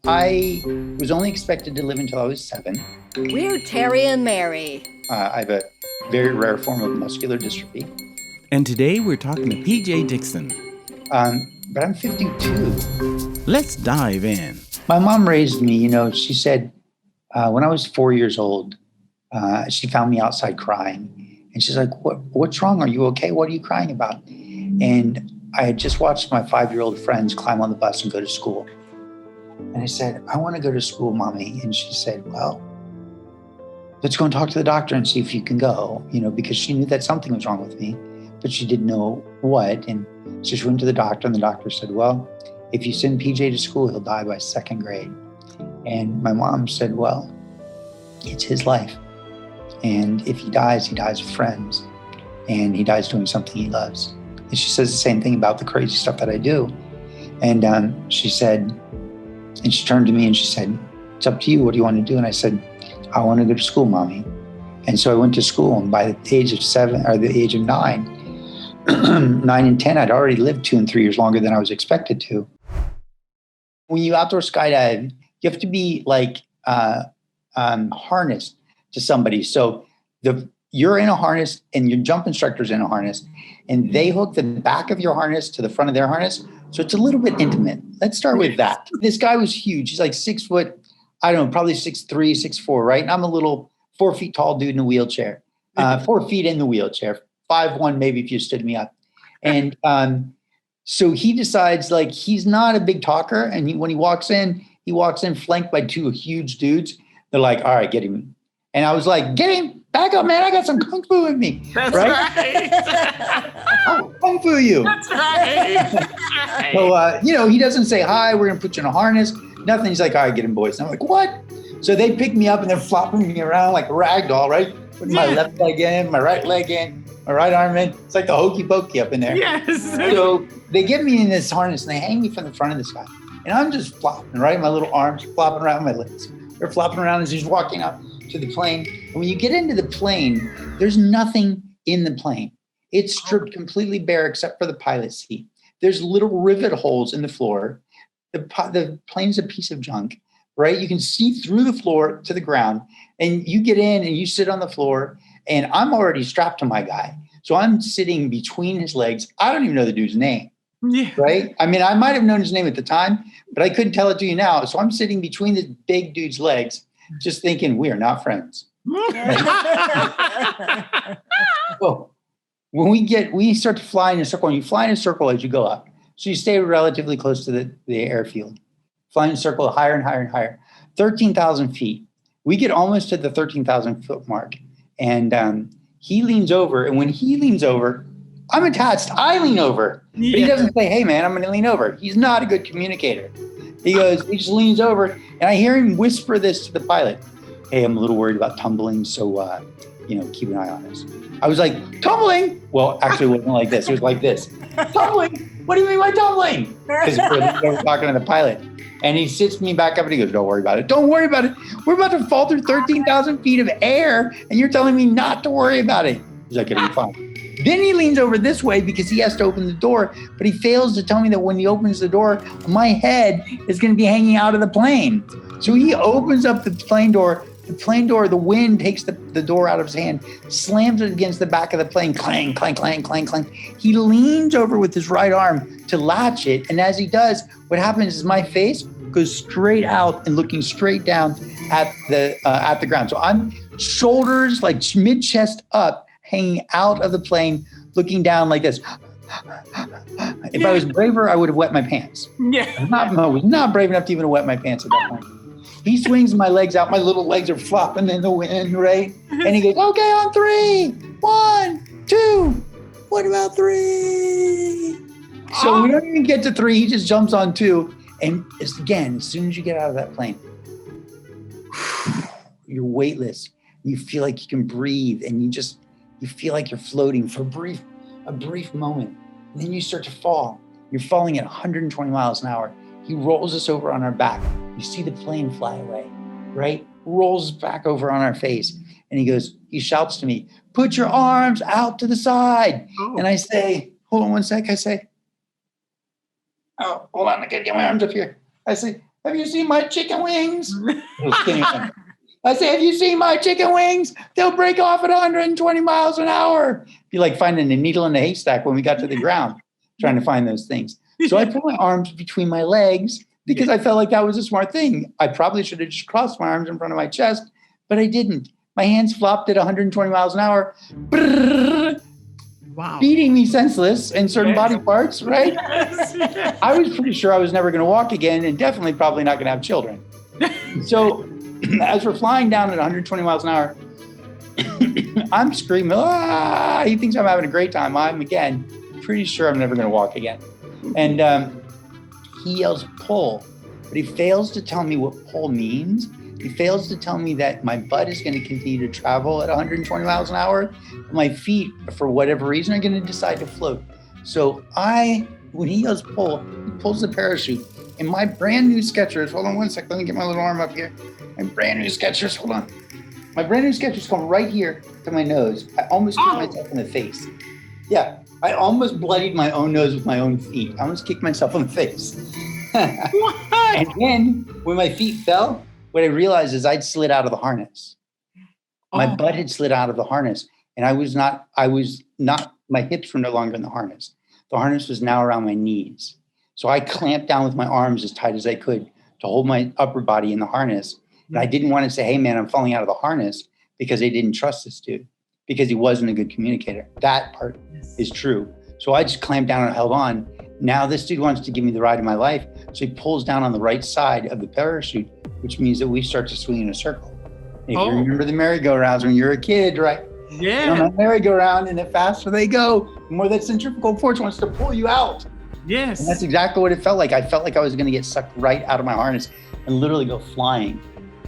I was only expected to live until I was 7. We're Terry and Mary. I have a very rare form of muscular dystrophy. And today we're talking to PJ Dixon. But I'm 52. Let's dive in. My mom raised me, she said when I was 4 years old, she found me outside crying. And she's like, what's wrong? Are you okay? What are you crying about? And I had just watched my 5-year-old friends climb on the bus and go to school. And I said, I want to go to school, Mommy. And she said, well, let's go and talk to the doctor and see if you can go, because she knew that something was wrong with me, but she didn't know what. And so she went to the doctor, and the doctor said, well, if you send PJ to school, he'll die by 2nd grade. And my mom said, well, it's his life. And if he dies with friends, and he dies doing something he loves. And she says the same thing about the crazy stuff that I do. And she said, and she turned to me and she said, it's up to you. What do you want to do? And I said, I want to go to school, Mommy. And so I went to school. And by the age of 7 or the age of 9, 9 and 10, I'd already lived 2 and 3 years longer than I was expected to. When you outdoor skydive, you have to be harnessed to somebody. So you're in a harness and your jump instructor's in a harness, and they hook the back of your harness to the front of their harness. So it's a little bit intimate. Let's start with that. This guy was huge. He's like 6 foot, I don't know, probably 6'3", 6'4", right? And I'm a little 4 feet tall dude in a wheelchair, 4 feet in the wheelchair, 5'1", maybe if you stood me up. And so he decides he's not a big talker. And when he walks in flanked by 2 huge dudes. They're like, all right, get him. And I was like, get him, back up, man. I got some Kung Fu in me. That's right. I'll Kung Fu you. That's right. So, he doesn't say, hi, we're going to put you in a harness. Nothing. He's like, all right, get him, boys. And I'm like, what? So they pick me up and they're flopping me around like a rag doll, right? Putting my left leg in, my right leg in, my right arm in. It's like the hokey pokey up in there. Yes. So they get me in this harness and they hang me from the front of this guy. And I'm just flopping, right? My little arms flopping around my legs. They're flopping around as he's walking up to the plane. And when you get into the plane, there's nothing in the plane. It's stripped completely bare except for the pilot seat. There's little rivet holes in the floor. The plane's a piece of junk, right? You can see through the floor to the ground, and you get in and you sit on the floor, and I'm already strapped to my guy. So I'm sitting between his legs. I don't even know the dude's name. Yeah. Right? I mean, I might have known his name at the time, but I couldn't tell it to you now. So I'm sitting between this big dude's legs, just thinking, we are not friends. So when we start to fly in a circle, and you fly in a circle as you go up. So you stay relatively close to the airfield, fly in a circle higher and higher and higher, 13,000 feet. We get almost to the 13,000 foot mark. And he leans over. And when he leans over, I'm attached. I lean over. But he doesn't say, hey, man, I'm going to lean over. He's not a good communicator. He just leans over. And I hear him whisper this to the pilot. Hey, I'm a little worried about tumbling. So, keep an eye on us. I was like, tumbling? Well, actually, it wasn't like this. It was like this. Tumbling? What do you mean by tumbling? Because we're talking to the pilot. And he sits me back up and he goes, don't worry about it. Don't worry about it. We're about to fall through 13,000 feet of air. And you're telling me not to worry about it. He's like, it'll be fine. Then he leans over this way because he has to open the door, but he fails to tell me that when he opens the door, my head is going to be hanging out of the plane. So he opens up the plane door. The wind takes the door out of his hand, slams it against the back of the plane, clang, clang, clang, clang, clang. He leans over with his right arm to latch it. And as he does, what happens is my face goes straight out and looking straight down at the ground. So I'm shoulders like mid-chest up, hanging out of the plane, looking down like this. If I was braver, I would have wet my pants. Yeah. I was not brave enough to even wet my pants at that point. He swings my legs out. My little legs are flopping in the wind, right? And he goes, okay, on 3, 1, 2. What about 3? So we don't even get to 3. He just jumps on 2. And again, as soon as you get out of that plane, you're weightless. You feel like you can breathe, and you feel like you're floating for a brief moment. And then you start to fall. You're falling at 120 miles an hour. He rolls us over on our back. You see the plane fly away, right? Rolls back over on our face. And he shouts to me, put your arms out to the side. Oh. And I say, hold on one sec. I say, oh, hold on, I gotta get my arms up here. I say, have you seen my chicken wings? I say, have you seen my chicken wings? They'll break off at 120 miles an hour. Be like finding a needle in a haystack when we got to the ground, trying to find those things. So I put my arms between my legs because I felt like that was a smart thing. I probably should have just crossed my arms in front of my chest, but I didn't. My hands flopped at 120 miles an hour, beating me senseless in certain body parts, right? I was pretty sure I was never going to walk again and definitely probably not going to have children. So as we're flying down at 120 miles an hour, I'm screaming, ah! He thinks I'm having a great time. I'm, again, pretty sure I'm never going to walk again. And he yells, pull. But he fails to tell me what pull means. He fails to tell me that my butt is going to continue to travel at 120 miles an hour. My feet, for whatever reason, are going to decide to float. So when he yells pull, he pulls the parachute. And my brand new Skechers, hold on one sec, let me get my little arm up here. My brand new Skechers, hold on. My brand new Skechers come right here to my nose. I almost kicked myself in the face. Yeah, I almost bloodied my own nose with my own feet. I almost kicked myself in the face. And then when my feet fell, what I realized is I'd slid out of the harness. My butt had slid out of the harness, and I was not, my hips were no longer in the harness. The harness was now around my knees. So I clamped down with my arms as tight as I could to hold my upper body in the harness. And I didn't want to say, hey man, I'm falling out of the harness, because they didn't trust this dude, because he wasn't a good communicator. That part is true. So I just clamped down and held on. Now this dude wants to give me the ride of my life. So he pulls down on the right side of the parachute, which means that we start to swing in a circle. If you remember the merry-go-rounds when you're a kid, right? Yeah. On a merry-go-round, and the faster they go, the more that centrifugal force wants to pull you out. Yes. And that's exactly what it felt like. I felt like I was going to get sucked right out of my harness and literally go flying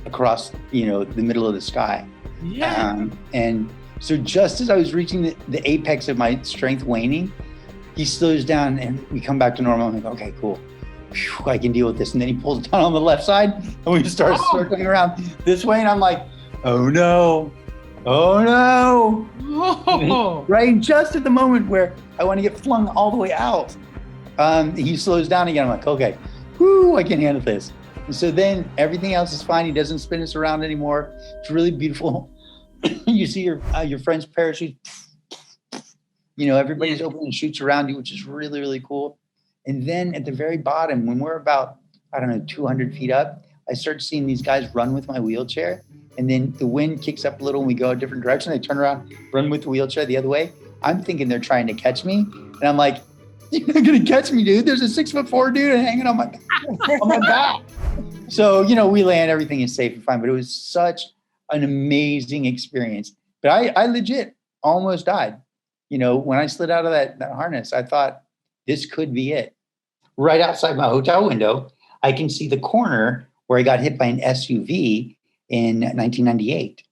across, the middle of the sky. Yeah. And so just as I was reaching the apex of my strength waning, he slows down and we come back to normal. I'm like, okay, cool. Whew, I can deal with this. And then he pulls down on the left side and we start circling around this way. And I'm like, oh no. Right? Just at the moment where I want to get flung all the way out, he slows down again. I'm like, okay, whoo, I can handle this. And so then everything else is fine. He doesn't spin us around anymore. It's really beautiful. You see your friend's parachute. Everybody's open and shoots around you, which is really, really cool. And then at the very bottom, when we're about, 200 feet up, I start seeing these guys run with my wheelchair. And then the wind kicks up a little and we go a different direction. They turn around, run with the wheelchair the other way. I'm thinking they're trying to catch me. And I'm like, you're not going to catch me, dude. There's a 6'4" dude hanging on my back. So, we land, everything is safe and fine. But it was such an amazing experience. But I legit almost died. When I slid out of that harness, I thought this could be it. Right outside my hotel window, I can see the corner where I got hit by an SUV in 1998.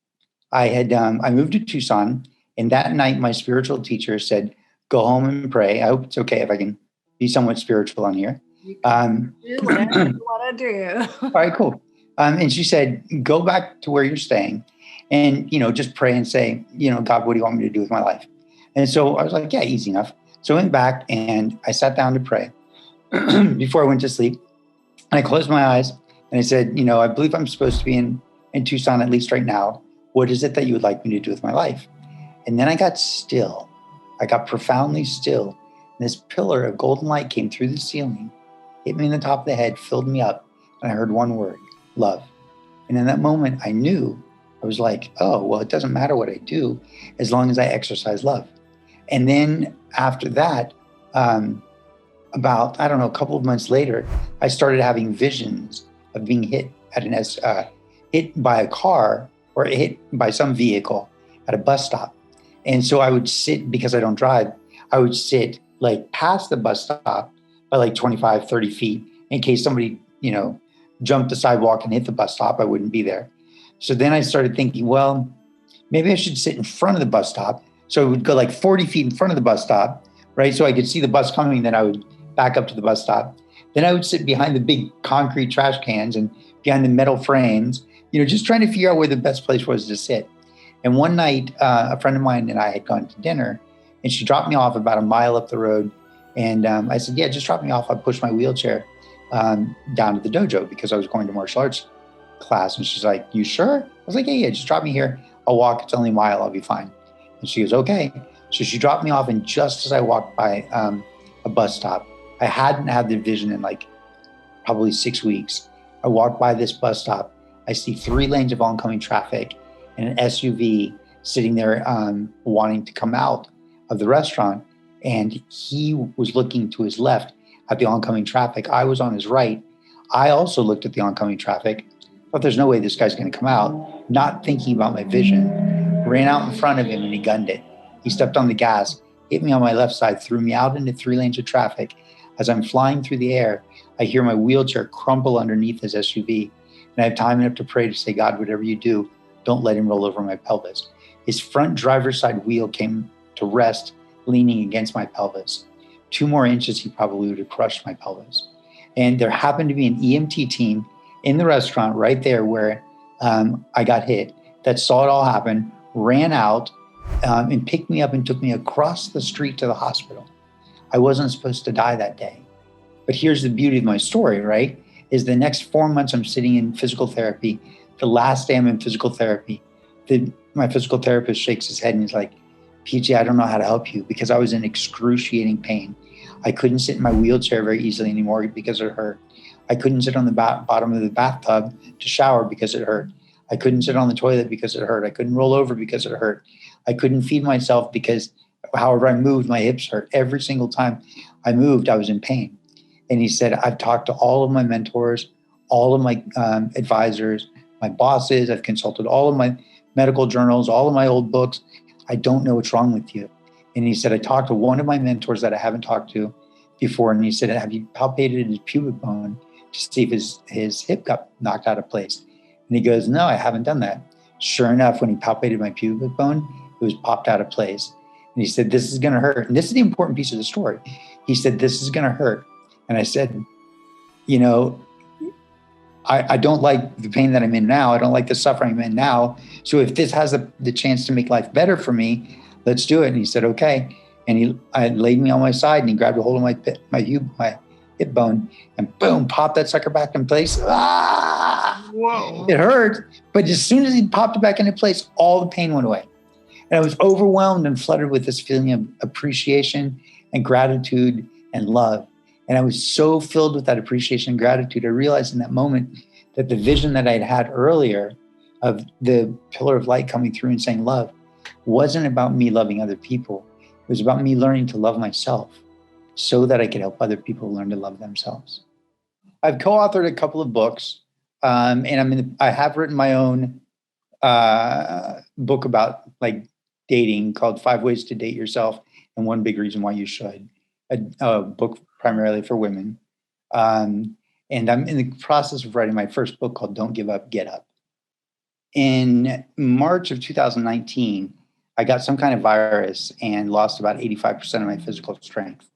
I moved to Tucson, and that night my spiritual teacher said, go home and pray. I hope it's okay if I can be somewhat spiritual on here. Do whatever you want to do. All right, cool. And she said, go back to where you're staying and, just pray and say, God, what do you want me to do with my life? And so I was like, yeah, easy enough. So I went back and I sat down to pray before I went to sleep. And I closed my eyes and I said, I believe I'm supposed to be in Tucson, at least right now. What is it that you would like me to do with my life? And then I got still. I got profoundly still. And this pillar of golden light came through the ceiling, hit me in the top of the head, filled me up. And I heard one word, love. And in that moment, I knew, I was like, oh, well, it doesn't matter what I do as long as I exercise love. And then after that, about, a couple of months later, I started having visions of being hit by a car or hit by some vehicle at a bus stop. And so I would sit, because I don't drive, I would sit like past the bus stop by like 25, 30 feet in case somebody, jumped the sidewalk and hit the bus stop, I wouldn't be there. So then I started thinking, well, maybe I should sit in front of the bus stop. So I would go like 40 feet in front of the bus stop, right? So I could see the bus coming, then I would back up to the bus stop. Then I would sit behind the big concrete trash cans and behind the metal frames, just trying to figure out where the best place was to sit. And one night, a friend of mine and I had gone to dinner, and she dropped me off about a mile up the road. And I said, yeah, just drop me off. I pushed my wheelchair. down to the dojo because I was going to martial arts class. And she's like, "You sure?" I was like, yeah, just drop me here. I'll walk. It's only a mile. I'll be fine. And she goes, "Okay." So she dropped me off. And just as I walked by a bus stop, I hadn't had the vision in like probably 6 weeks. I walked by this bus stop. I see 3 lanes of oncoming traffic and an SUV sitting there wanting to come out of the restaurant. And he was looking to his left at the oncoming traffic. I was on his right. I also looked at the oncoming traffic, but there's no way this guy's going to come out, not thinking about my vision. Ran out in front of him and he gunned it. He stepped on the gas, hit me on my left side, threw me out into 3 lanes of traffic. As I'm flying through the air, I hear my wheelchair crumple underneath his SUV. And I have time enough to pray to say, "God, whatever you do, don't let him roll over my pelvis." His front driver's side wheel came to rest, leaning against my pelvis. 2 more inches, he probably would have crushed my pelvis. And there happened to be an EMT team in the restaurant right there where I got hit that saw it all happen, ran out and picked me up and took me across the street to the hospital. I wasn't supposed to die that day. But here's the beauty of my story, right? Is the next 4 months I'm sitting in physical therapy. The last day I'm in physical therapy, my physical therapist shakes his head and he's like, "PJ, I don't know how to help you," because I was in excruciating pain. I couldn't sit in my wheelchair very easily anymore because it hurt. I couldn't sit on the bottom of the bathtub to shower because it hurt. I couldn't sit on the toilet because it hurt. I couldn't roll over because it hurt. I couldn't feed myself because however I moved, my hips hurt. Every single time I moved, I was in pain. And he said, "I've talked to all of my mentors, all of my advisors, my bosses. I've consulted all of my medical journals, all of my old books. I don't know what's wrong with you." And he said, "I talked to one of my mentors that I haven't talked to before." And he said, "Have you palpated his pubic bone to see if his hip got knocked out of place?" And he goes, "No, I haven't done that." Sure enough, when he palpated my pubic bone, it was popped out of place. And he said, "This is going to hurt." And this is the important piece of the story. He said, "This is going to hurt." And I said, I don't like the pain that I'm in now. I don't like the suffering I'm in now. So if this has the chance to make life better for me, let's do it. And he said, "Okay." And I laid me on my side and he grabbed a hold of my hip bone and boom, popped that sucker back in place. Ah! Whoa. It hurt. But as soon as he popped it back into place, all the pain went away. And I was overwhelmed and flooded with this feeling of appreciation and gratitude and love. And I was so filled with that appreciation and gratitude. I realized in that moment that the vision that I'd had earlier of the pillar of light coming through and saying love wasn't about me loving other people. It was about me learning to love myself so that I could help other people learn to love themselves. I've co-authored a couple of books, and I have written my own book about like dating called 5 Ways to Date Yourself and One Big Reason Why You Should, a book primarily for women. And I'm in the process of writing my first book called Don't Give Up, Get Up. In March of 2019, I got some kind of virus and lost about 85% of my physical strength.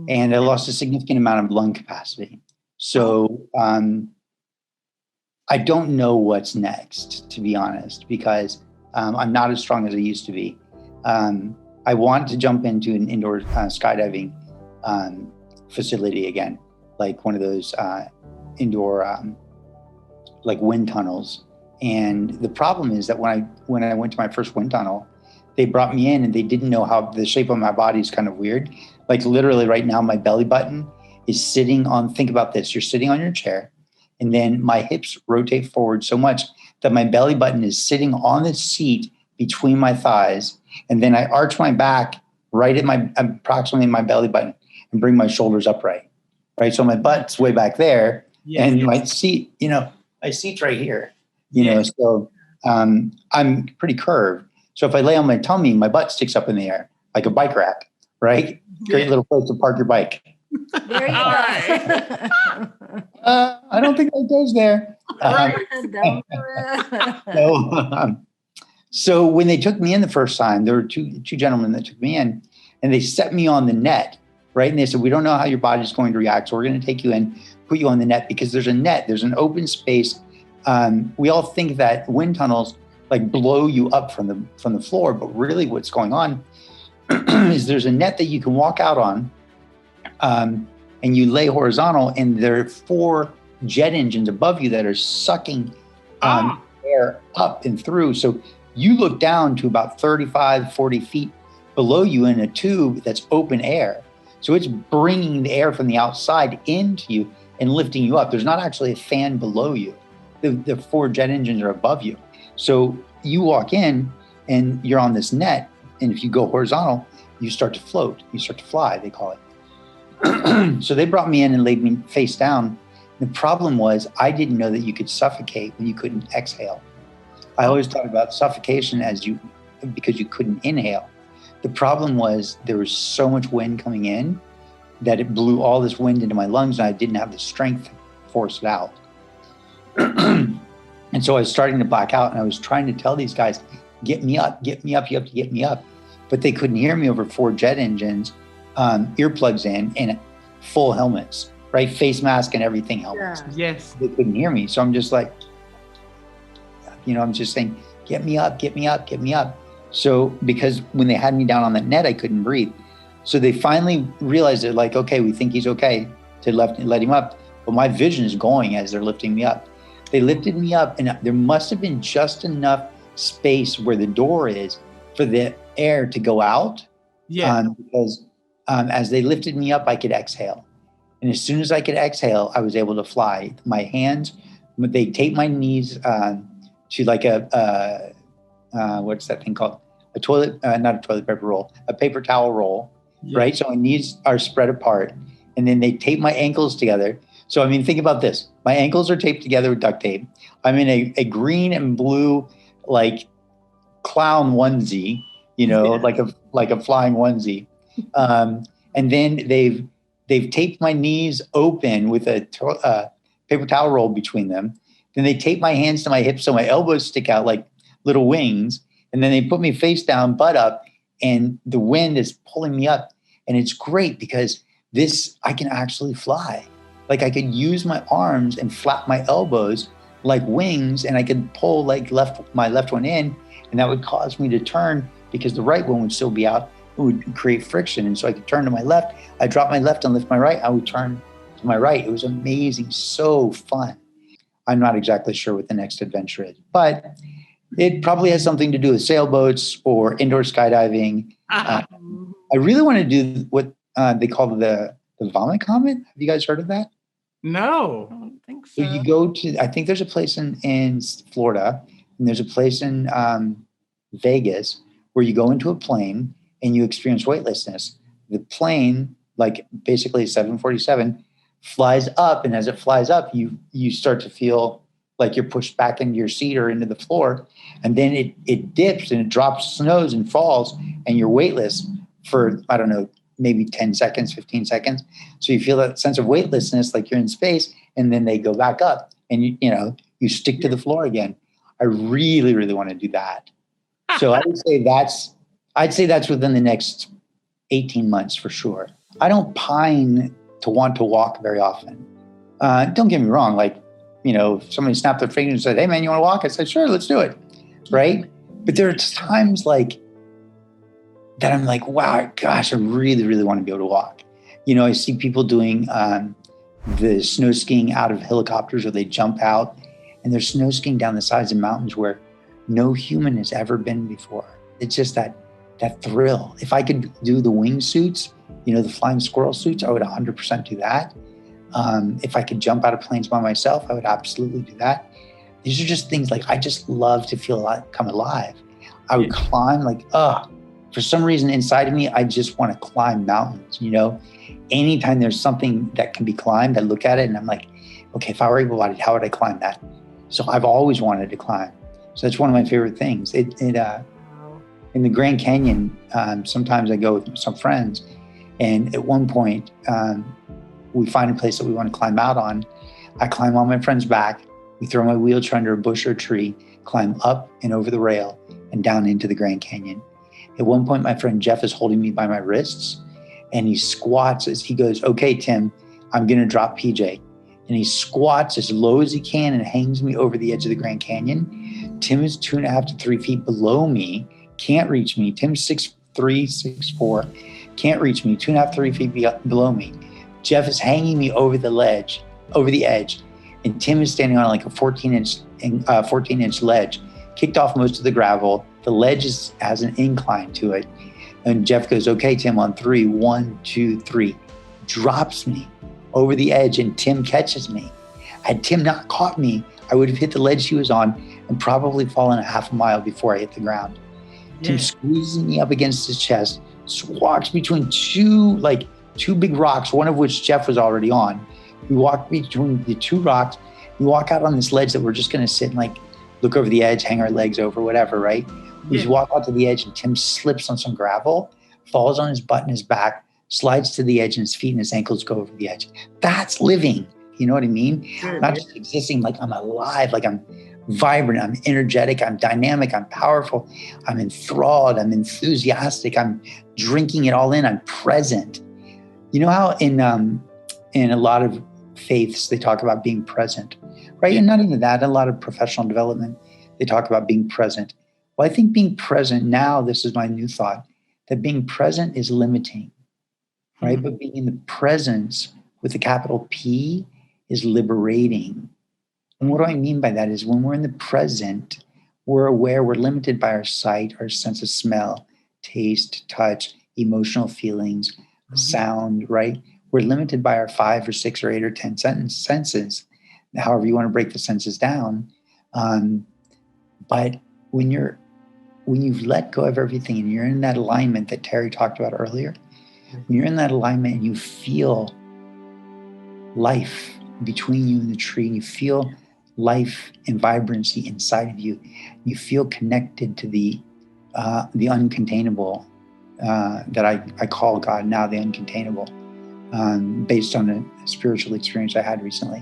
And I lost a significant amount of lung capacity. So I don't know what's next, to be honest, because I'm not as strong as I used to be. I want to jump into an indoor skydiving facility again, like one of those indoor like wind tunnels. And the problem is that when I went to my first wind tunnel, they brought me in and they didn't know how the shape of my body is kind of weird. Like literally right now, my belly button is sitting on, think about this, you're sitting on your chair and then my hips rotate forward so much that my belly button is sitting on the seat between my thighs. And then I arch my back right at approximately my belly button and bring my shoulders upright, right? So my butt's way back there and my seat, my seat's right here, so I'm pretty curved. So if I lay on my tummy, my butt sticks up in the air like a bike rack, right? Great little place to park your bike. There you go. I don't think that goes there. So when they took me in the first time, there were two gentlemen that took me in and they set me on the net, right? And they said, "We don't know how your body's going to react. So we're going to take you in, put you on the net because there's a net, there's an open space. We all think that wind tunnels like blow you up from the floor, but really what's going on is there's a net that you can walk out on and you lay horizontal, and there are 4 jet engines above you that are sucking air up and through. So you look down to about 35, 40 feet below you in a tube that's open air. So it's bringing the air from the outside into you and lifting you up. There's not actually a fan below you. The 4 jet engines are above you. So you walk in and you're on this net. And if you go horizontal, you start to float. You start to fly, they call it. So they brought me in and laid me face down. The problem was I didn't know that you could suffocate when you couldn't exhale. I always thought about suffocation because you couldn't inhale. The problem was there was so much wind coming in that it blew all this wind into my lungs, and I didn't have the strength to force it out. And so I was starting to black out, and I was trying to tell these guys, get me up, you have to get me up. But they couldn't hear me over 4 jet engines, earplugs in, and full helmets, right? Face mask and everything helmets. Yeah. Yes. They couldn't hear me. So I'm just like, I'm just saying, get me up. So because when they had me down on that net, I couldn't breathe. So they finally realized they're like, okay, we think he's okay to let him up. But my vision is going as they're lifting me up. They lifted me up, and there must have been just enough space where the door is for the air to go out. Yeah. Because as they lifted me up, I could exhale. And as soon as I could exhale, I was able to fly. My hands, they taped my knees to like what's that thing called? Not a toilet paper roll, a paper towel roll, right? So my knees are spread apart, and then they tape my ankles together. So, I mean, think about this. My ankles are taped together with duct tape. I'm in a green and blue, like clown onesie, like a flying onesie. And then they've taped my knees open with a paper towel roll between them. Then they tape my hands to my hips so my elbows stick out like little wings. And then they put me face down, butt up, and the wind is pulling me up. And it's great because I can actually fly. Like I could use my arms and flap my elbows like wings, and I could pull like my left one in, and that would cause me to turn because the right one would still be out. It would create friction. And so I could turn to my left. I drop my left and lift my right. I would turn to my right. It was amazing. So fun. I'm not exactly sure what the next adventure is, but it probably has something to do with sailboats or indoor skydiving. I really want to do what they call the vomit comet. Have you guys heard of that? No. I don't think so. So you go to, I think there's a place in Florida, and there's a place in Vegas where you go into a plane and you experience weightlessness. The plane, like basically a 747, flies up, and as it flies up, you start to feel like you're pushed back into your seat or into the floor, and then it dips and it drops, snows and falls, and you're weightless for, I don't know, maybe 10 seconds, 15 seconds. So you feel that sense of weightlessness, like you're in space, and then they go back up and you stick to the floor again. I really, really want to do that. So I would say that's within the next 18 months for sure. I don't pine to want to walk very often. Don't get me wrong. Like, if somebody snapped their fingers and said, "Hey man, you want to walk?" I said, "Sure, let's do it." Right. But there are times like that I'm like, wow, gosh, I really, really want to be able to walk. I see people doing the snow skiing out of helicopters, or they jump out and they're snow skiing down the sides of mountains where no human has ever been before. It's just that thrill. If I could do the wingsuits, the flying squirrel suits, I would 100% do that. If I could jump out of planes by myself, I would absolutely do that. These are just things like I just love to feel come alive. I would climb for some reason inside of me, I just want to climb mountains. Anytime there's something that can be climbed, I look at it and I'm like, okay, if I were able-bodied, how would I climb that? So I've always wanted to climb. So that's one of my favorite things. In the Grand Canyon, sometimes I go with some friends, and at one point, we find a place that we want to climb out on. I climb on my friend's back. We throw my wheelchair under a bush or a tree, climb up and over the rail and down into the Grand Canyon. At one point, my friend Jeff is holding me by my wrists, and he squats as he goes, "Okay, Tim, I'm going to drop PJ." And he squats as low as he can and hangs me over the edge of the Grand Canyon. Tim is 2.5 to 3 feet below me, can't reach me. Tim's 6'3", 6'4", can't reach me, 2.5, 3 feet below me. Jeff is hanging me over the edge, and Tim is standing on like a 14-inch ledge, kicked off most of the gravel. The ledge has an incline to it. And Jeff goes, okay, Tim, on 3, 1, 2, 3, drops me over the edge, and Tim catches me. Had Tim not caught me, I would have hit the ledge he was on and probably fallen a half a mile before I hit the ground. Tim squeezes me up against his chest, walks between two big rocks, one of which Jeff was already on. We walk between the two rocks. We walk out on this ledge that we're just going to sit and like look over the edge, hang our legs over, whatever, right? We just walk out to the edge, and Tim slips on some gravel, falls on his butt and his back, slides to the edge, and his feet and his ankles go over the edge. That's living. You know what I mean? Sure, Not just existing, like I'm alive, like I'm vibrant, I'm energetic, I'm dynamic, I'm powerful, I'm enthralled, I'm enthusiastic, I'm drinking it all in, I'm present. You know how in a lot of faiths, they talk about being present, right? And not even that, in a lot of professional development, they talk about being present. Well, I think being present now, this is my new thought, that being present is limiting, right? But being in the presence with the capital P is liberating. And what do I mean by that is when we're in the present, we're aware, we're limited by our sight, our sense of smell, taste, touch, emotional feelings, sound, right? We're limited by our 5 or 6 or 8 or 10 senses, however you want to break the senses down. But when you've let go of everything and you're in that alignment that Terry talked about earlier, when you're in that alignment and you feel life between you and the tree, and you feel life and vibrancy inside of you, you feel connected to the uncontainable, that I call God now the uncontainable, based on a spiritual experience I had recently.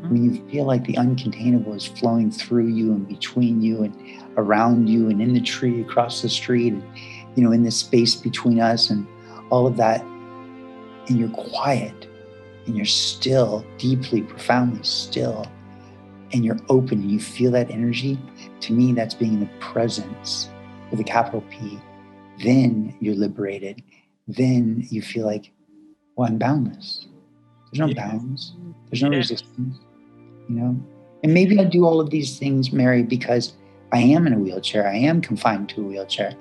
When you feel like the uncontainable is flowing through you and between you and around you and in the tree across the street, and, in the space between us and all of that, and you're quiet and you're still, deeply, profoundly still, and you're open and you feel that energy, to me, that's being in the presence with a capital P. Then you're liberated. Then you feel like, well, I'm boundless. There's no bounds. There's no resistance, And maybe I do all of these things, Mary, because I am in a wheelchair. I am confined to a wheelchair.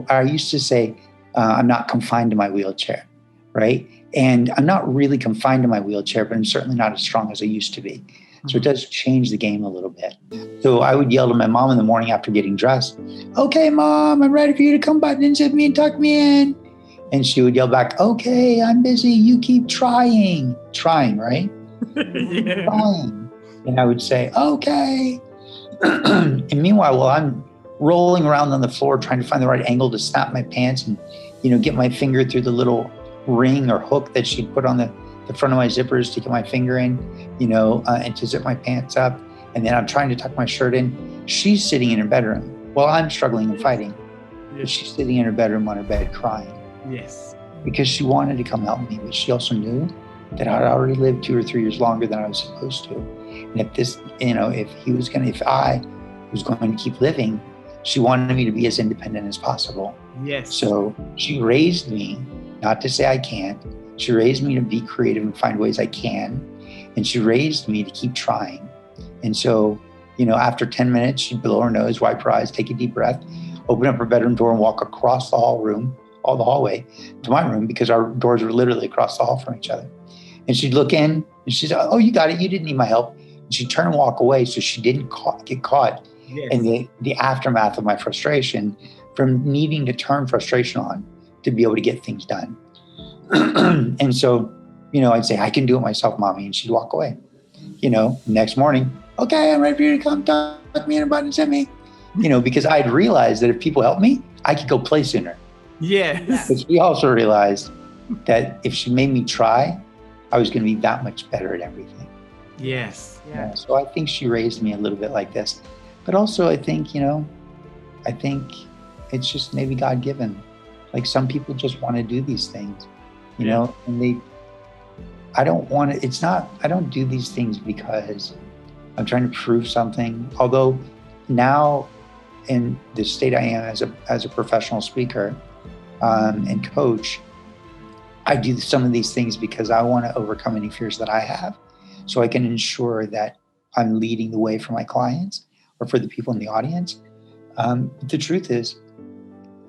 I used to say, I'm not confined to my wheelchair, right? And I'm not really confined to my wheelchair, but I'm certainly not as strong as I used to be. So it does change the game a little bit. So I would yell to my mom in the morning after getting dressed, okay, Mom, I'm ready for you to come button and zip me and tuck me in. And she would yell back, okay, I'm busy. You keep trying, right? Trying. And I would say, okay. And meanwhile, while I'm rolling around on the floor, trying to find the right angle to snap my pants and, get my finger through the little ring or hook that she'd put on the front of my zippers to get my finger in, and to zip my pants up. And then I'm trying to tuck my shirt in. She's sitting in her bedroom while I'm struggling and fighting. But she's sitting in her bedroom on her bed crying. Yes. Because she wanted to come help me, but she also knew that I'd already lived 2 or 3 years longer than I was supposed to. And if I was going to keep living, she wanted me to be as independent as possible. Yes. So she raised me, not to say I can't. She raised me to be creative and find ways I can. And she raised me to keep trying. And so, after 10 minutes, she'd blow her nose, wipe her eyes, take a deep breath, open up her bedroom door and walk across the hallway to my room, because our doors were literally across the hall from each other. And she'd look in and she'd say, oh, you got it. You didn't need my help. And she'd turn and walk away so she didn't get caught in the aftermath of my frustration from needing to turn frustration on to be able to get things done. And so, I'd say, I can do it myself, Mommy. And she'd walk away. Next morning, okay, I'm ready for you to come tuck me in a button and send me. Because I'd realized that if people helped me, I could go play sooner. Yes. But she also realized that if she made me try, I was going to be that much better at everything. Yes. Yeah. So I think she raised me a little bit like this. But also I think it's just maybe God-given. Like some people just want to do these things, and I don't do these things because I'm trying to prove something. Although now in the state I am as a professional speaker and coach, I do some of these things because I want to overcome any fears that I have so I can ensure that I'm leading the way for my clients or for the people in the audience. But the truth is,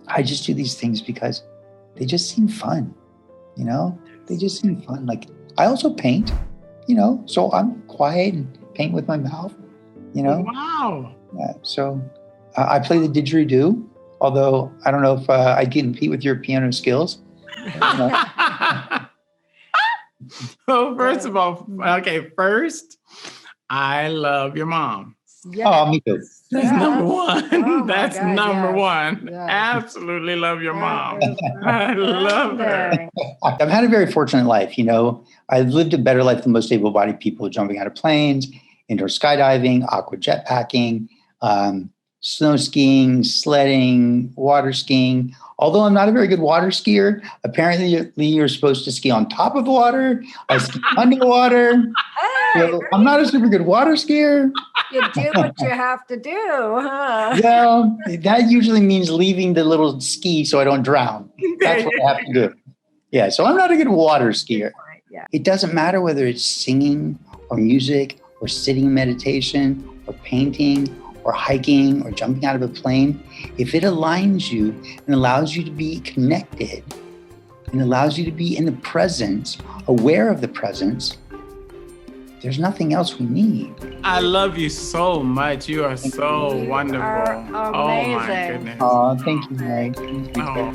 I just do these things because they just seem fun, you know? They just seem fun. Like, I also paint, you know, so I'm quiet and paint with my mouth, you know? Wow. Yeah, so I play the didgeridoo, although I don't know if I can compete with your piano skills. So first of all, first, I love your mom. Oh, me too. That's number one. Oh my That's God, number yes. one. Yes. Absolutely love your mom. That is I love her. legendary. I've had a very fortunate life, you know. I've lived a better life than most able-bodied people, jumping out of planes, indoor skydiving, aqua jetpacking, snow skiing, sledding, water skiing. Although I'm not a very good water skier, apparently you're supposed to ski on top of the water. I ski underwater. Hey, So I'm not a super good water skier. you do what you have to do, huh? Well, that usually means leaving the little ski so I don't drown. That's what I have to do. Yeah, so I'm not a good water skier. Yeah. It doesn't matter whether it's singing or music or sitting meditation or painting or hiking or jumping out of a plane. If it aligns you and allows you to be connected and allows you to be in the presence, aware of the presence, there's nothing else we need. I love you so much. You are so wonderful. are Oh my amazing. goodness. Oh, thank you, Mary. Oh.